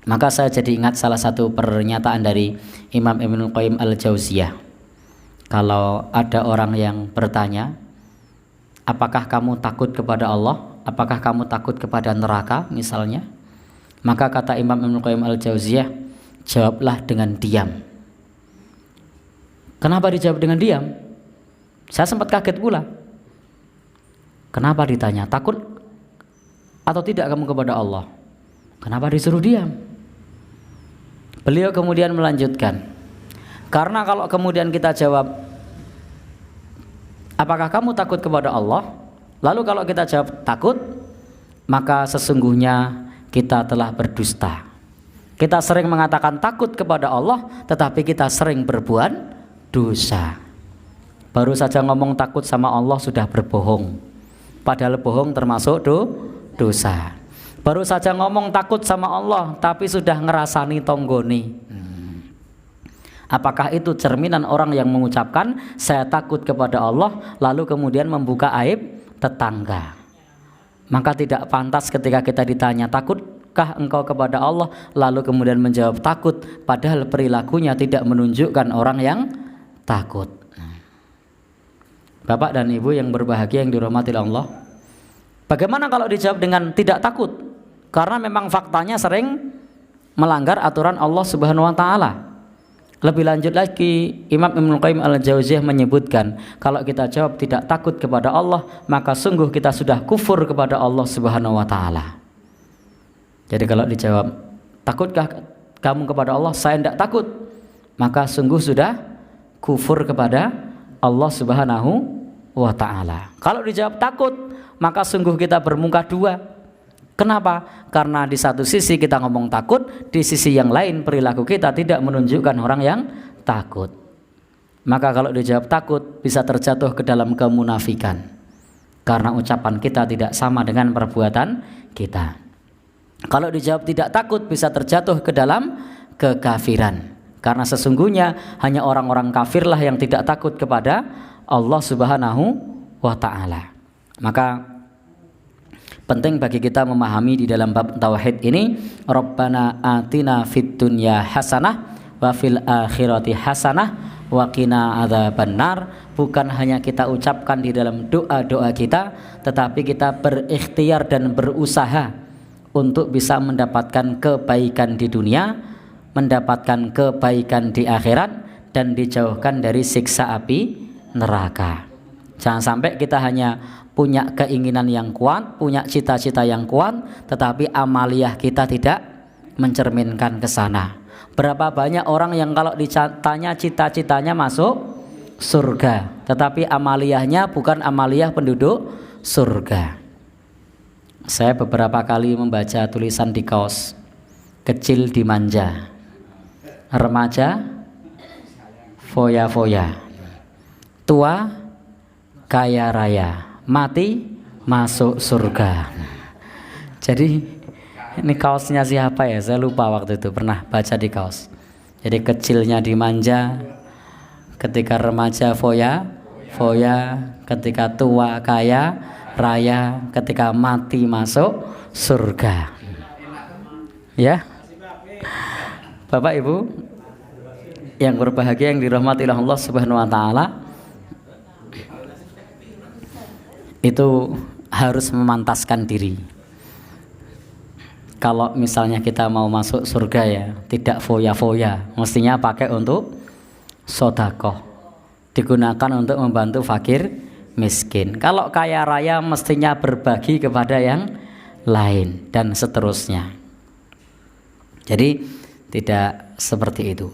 Maka saya jadi ingat salah satu pernyataan dari Imam Ibnul Qayyim Al-Jauziyah. Kalau ada orang yang bertanya, apakah kamu takut kepada Allah? Apakah kamu takut kepada neraka misalnya? Maka kata Imam Ibnul Qayyim Al-Jauziyah, jawablah dengan diam. Kenapa dijawab dengan diam? Saya sempat kaget pula. Kenapa ditanya, takut atau tidak kamu kepada Allah? Kenapa disuruh diam? Beliau kemudian melanjutkan, karena kalau kemudian kita jawab, apakah kamu takut kepada Allah? Lalu kalau kita jawab takut, maka sesungguhnya kita telah berdusta. Kita sering mengatakan takut kepada Allah, tetapi kita sering berbuat dosa. Baru saja ngomong takut sama Allah sudah berbohong, padahal bohong termasuk dosa. Baru saja ngomong takut sama Allah, tapi sudah ngerasani tonggoni. Apakah itu cerminan orang yang mengucapkan saya takut kepada Allah, lalu kemudian membuka aib tetangga? Maka tidak pantas ketika kita ditanya, takutkah engkau kepada Allah, lalu kemudian menjawab takut, padahal perilakunya tidak menunjukkan orang yang takut. Bapak dan Ibu yang berbahagia yang dirahmati Allah, bagaimana kalau dijawab dengan tidak takut? Karena memang faktanya sering melanggar aturan Allah Subhanahu wa taala. Lebih lanjut lagi, Imam Ibnul Qayyim Al-Jauziyah menyebutkan, kalau kita jawab tidak takut kepada Allah, maka sungguh kita sudah kufur kepada Allah Subhanahu wa taala. Jadi kalau dijawab, takutkah kamu kepada Allah? Saya tidak takut. Maka sungguh sudah kufur kepada Allah Subhanahu wa taala. Kalau dijawab takut, maka sungguh kita bermuka dua. Kenapa? Karena di satu sisi kita ngomong takut, di sisi yang lain perilaku kita tidak menunjukkan orang yang takut. Maka kalau dijawab takut, bisa terjatuh ke dalam kemunafikan, karena ucapan kita tidak sama dengan perbuatan kita. Kalau dijawab tidak takut, bisa terjatuh ke dalam kekafiran, karena sesungguhnya hanya orang-orang kafirlah yang tidak takut kepada Allah Subhanahu wa taala. Maka penting bagi kita memahami di dalam bab tauhid ini, Rabbana atina fid dunya hasanah wa fil akhirati hasanah wa qina adzabannar. Bukan hanya kita ucapkan di dalam doa-doa kita, tetapi kita berikhtiar dan berusaha untuk bisa mendapatkan kebaikan di dunia, mendapatkan kebaikan di akhirat, dan dijauhkan dari siksa api neraka. Jangan sampai kita hanya punya keinginan yang kuat, punya cita-cita yang kuat, tetapi amaliyah kita tidak mencerminkan ke sana. Berapa banyak orang yang kalau ditanya cita-citanya masuk surga, tetapi amaliyahnya bukan amaliyah penduduk surga. Saya beberapa kali membaca tulisan di kaos, kecil dimanja, remaja foya-foya, tua kaya raya, mati masuk surga. Jadi ini kaosnya siapa ya? Saya lupa waktu itu pernah baca di kaos. Jadi kecilnya dimanja, ketika remaja foya, ketika tua kaya raya, ketika mati masuk surga. Ya, Bapak Ibu yang berbahagia yang dirahmati Allah Subhanahu wa taala, itu harus memantaskan diri. Kalau misalnya kita mau masuk surga ya, tidak foya-foya, mestinya pakai untuk sodakoh, digunakan untuk membantu fakir miskin. Kalau kaya raya mestinya berbagi kepada yang lain, dan seterusnya. Jadi tidak seperti itu.